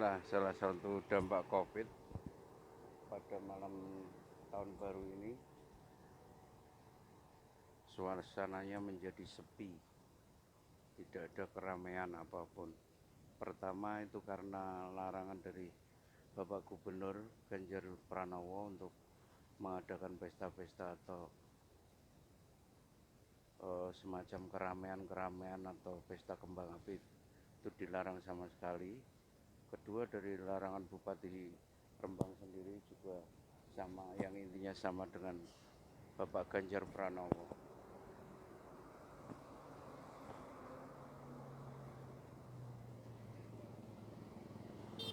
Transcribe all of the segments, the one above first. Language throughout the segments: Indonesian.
inilah salah satu dampak COVID pada malam tahun baru ini. Suasananya menjadi sepi, tidak ada keramaian apapun. Pertama itu karena larangan dari Bapak Gubernur Ganjar Pranowo untuk mengadakan pesta-pesta atau semacam keramaian atau pesta kembang api, itu dilarang sama sekali. Kedua, dari larangan Bupati Rembang sendiri juga sama, yang intinya sama dengan Bapak Ganjar Pranowo.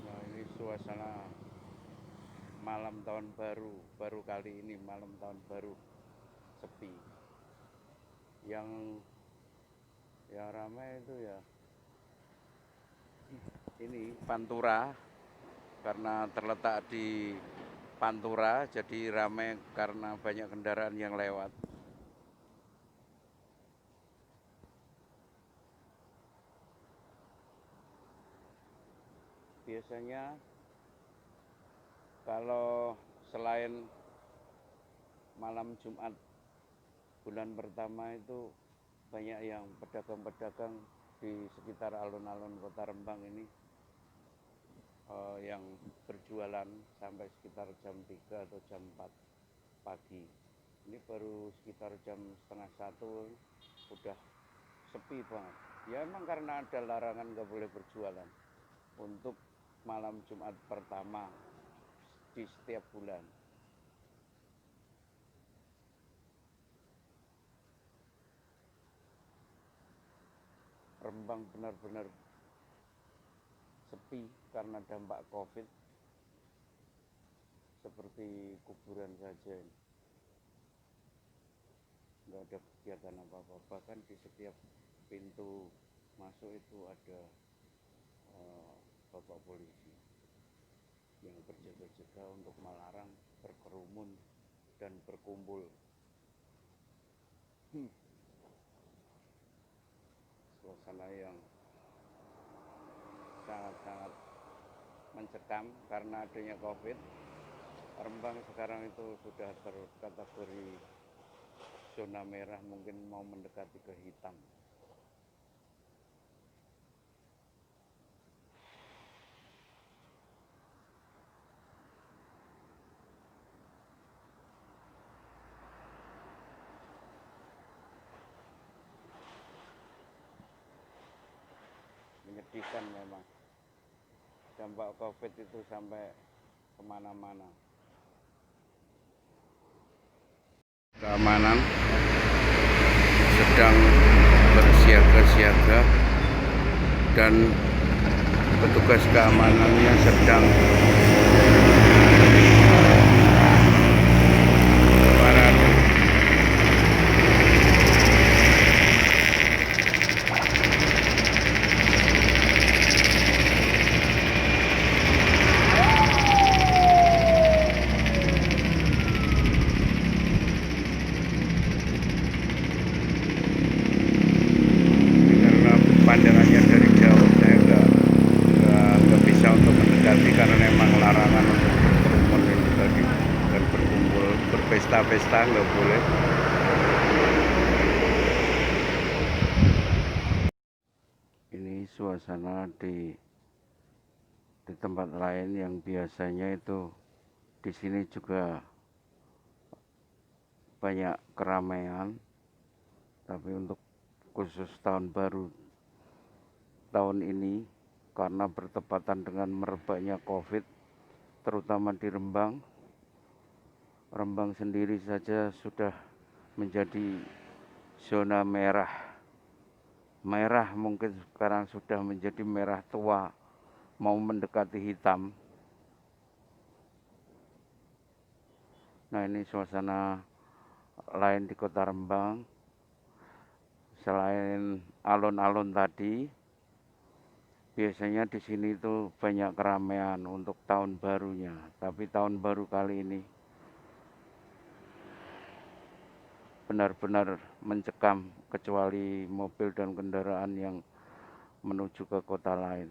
Nah, ini suasana malam tahun baru kali ini, malam tahun baru sepi. Yang ramai itu ya ini Pantura, karena terletak di Pantura jadi ramai karena banyak kendaraan yang lewat. Biasanya kalau selain malam Jumat bulan pertama itu banyak yang pedagang-pedagang di sekitar alun-alun Kota Rembang ini yang berjualan sampai sekitar jam 3 atau jam 4 pagi. Ini baru sekitar jam setengah 1 udah sepi banget. Ya emang karena ada larangan nggak boleh berjualan untuk malam Jumat pertama di setiap bulan. Rembang benar-benar sepi karena dampak COVID, seperti kuburan saja. Nggak ada kegiatan apa-apa, bahkan di setiap pintu masuk itu ada bapak polisi yang berjaga-jaga untuk melarang berkerumun dan berkumpul. Suasana yang sangat-sangat mencekam karena adanya COVID. Rembang sekarang itu sudah terkategori zona merah, mungkin mau mendekati ke hitam. Menyedihkan memang, dampak COVID itu sampai kemana-mana. Keamanan sedang bersiaga-siaga dan petugas keamanannya sedang parade. Karena pandangannya dari jauh saya nggak bisa untuk mendekati karena memang larangan untuk berkerumun itu tadi, dan berkumpul berpesta-pesta nggak boleh. Ini suasana di tempat lain yang biasanya itu di sini juga banyak keramaian, tapi untuk khusus tahun baru tahun ini karena bertepatan dengan merebaknya COVID, terutama di Rembang. Rembang sendiri saja sudah menjadi zona merah. Merah mungkin sekarang sudah menjadi merah tua, mau mendekati hitam. Nah, ini suasana lain di Kota Rembang. Selain alun-alun tadi, biasanya di sini itu banyak keramaian untuk tahun barunya. Tapi tahun baru kali ini benar-benar mencekam, kecuali mobil dan kendaraan yang menuju ke kota lain.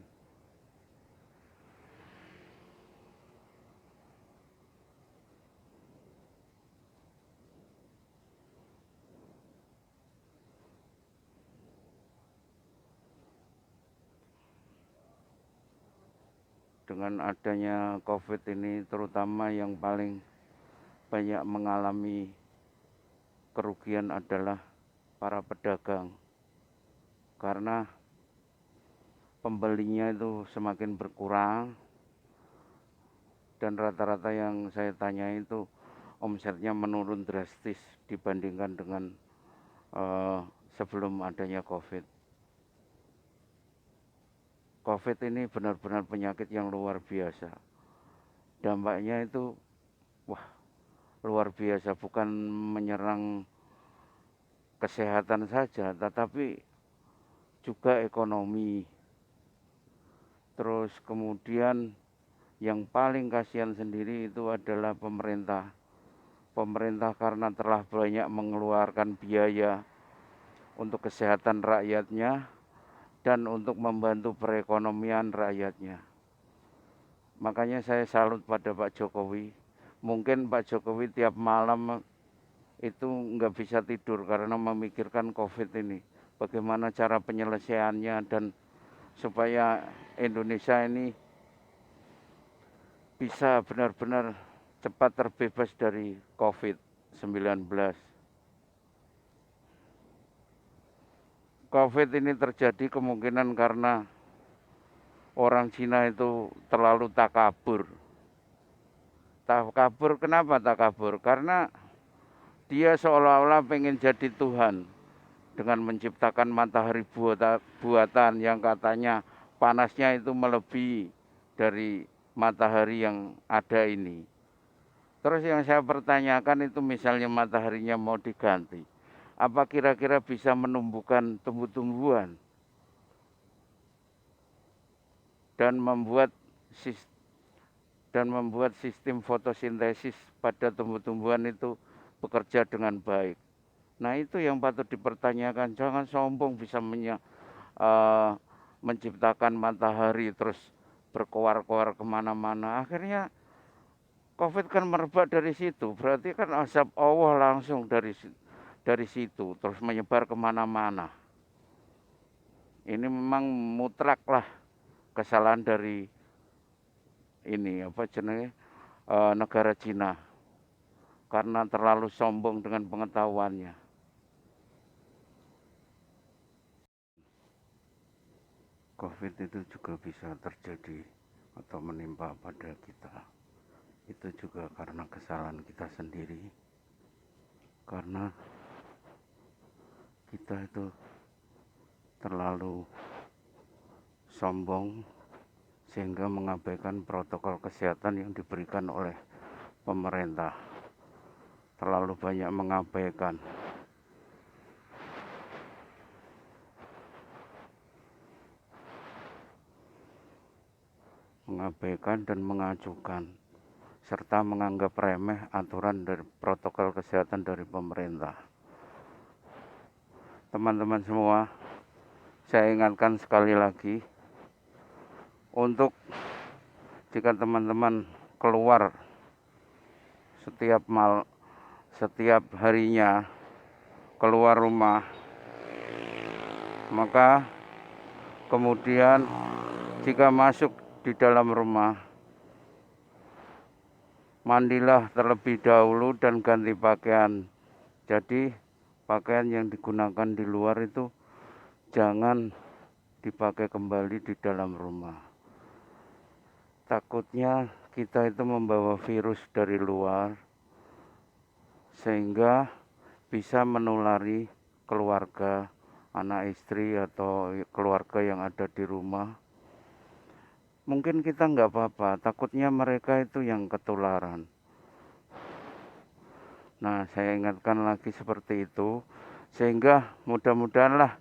dengan adanya COVID ini, terutama yang paling banyak mengalami kerugian adalah para pedagang, karena pembelinya itu semakin berkurang, dan rata-rata yang saya tanya itu omsetnya menurun drastis dibandingkan dengan sebelum adanya COVID. COVID ini benar-benar penyakit yang luar biasa. Dampaknya itu wah luar biasa, bukan menyerang kesehatan saja, tetapi juga ekonomi. Terus kemudian yang paling kasihan sendiri itu adalah pemerintah. Pemerintah karena telah banyak mengeluarkan biaya untuk kesehatan rakyatnya dan untuk membantu perekonomian rakyatnya. Makanya saya salut pada Pak Jokowi. Mungkin Pak Jokowi tiap malam itu nggak bisa tidur karena memikirkan COVID ini. Bagaimana cara penyelesaiannya dan supaya Indonesia ini bisa benar-benar cepat terbebas dari COVID-19. COVID ini terjadi kemungkinan karena orang Cina itu terlalu takabur. Takabur, kenapa takabur? Karena dia seolah-olah pengen jadi Tuhan dengan menciptakan matahari buatan yang katanya panasnya itu melebihi dari matahari yang ada ini. Terus yang saya pertanyakan itu misalnya mataharinya mau diganti, apa kira-kira bisa menumbuhkan tumbuh-tumbuhan dan membuat sistem fotosintesis pada tumbuh-tumbuhan itu bekerja dengan baik. Nah itu yang patut dipertanyakan, jangan sombong bisa menciptakan matahari terus berkoar-koar kemana-mana. Akhirnya COVID kan merebak dari situ, berarti kan azab Allah langsung dari situ terus menyebar kemana-mana. Ini memang mutlak lah kesalahan dari ini negara Cina karena terlalu sombong dengan pengetahuannya. COVID itu juga bisa terjadi atau menimpa pada kita. Itu juga karena kesalahan kita sendiri. Karena kita itu terlalu sombong sehingga mengabaikan protokol kesehatan yang diberikan oleh pemerintah. Terlalu banyak mengabaikan. Dan mengacukan serta menganggap remeh aturan dari protokol kesehatan dari pemerintah. Teman-teman semua, saya ingatkan sekali lagi untuk jika teman-teman keluar setiap harinya keluar rumah, maka kemudian jika masuk di dalam rumah, mandilah terlebih dahulu dan ganti pakaian. Jadi pakaian yang digunakan di luar itu jangan dipakai kembali di dalam rumah. Takutnya kita itu membawa virus dari luar sehingga bisa menulari keluarga, anak istri atau keluarga yang ada di rumah. Mungkin kita nggak apa-apa, takutnya mereka itu yang ketularan. Nah, saya ingatkan lagi seperti itu, sehingga mudah-mudahanlah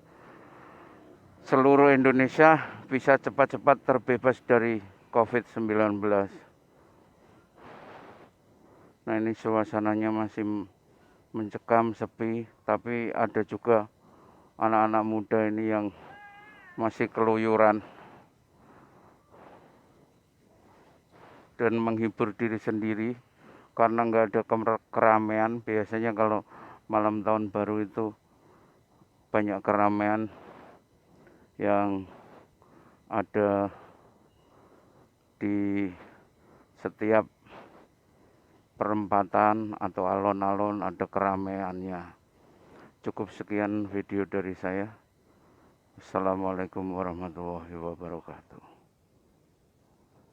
seluruh Indonesia bisa cepat-cepat terbebas dari COVID-19. Nah, ini suasananya masih mencekam, sepi, tapi ada juga anak-anak muda ini yang masih keluyuran dan menghibur diri sendiri karena nggak ada keramaian. Biasanya kalau malam tahun baru itu banyak keramaian yang ada di setiap perempatan atau alun-alun ada keramaiannya. Cukup sekian video dari saya. Assalamualaikum warahmatullahi wabarakatuh.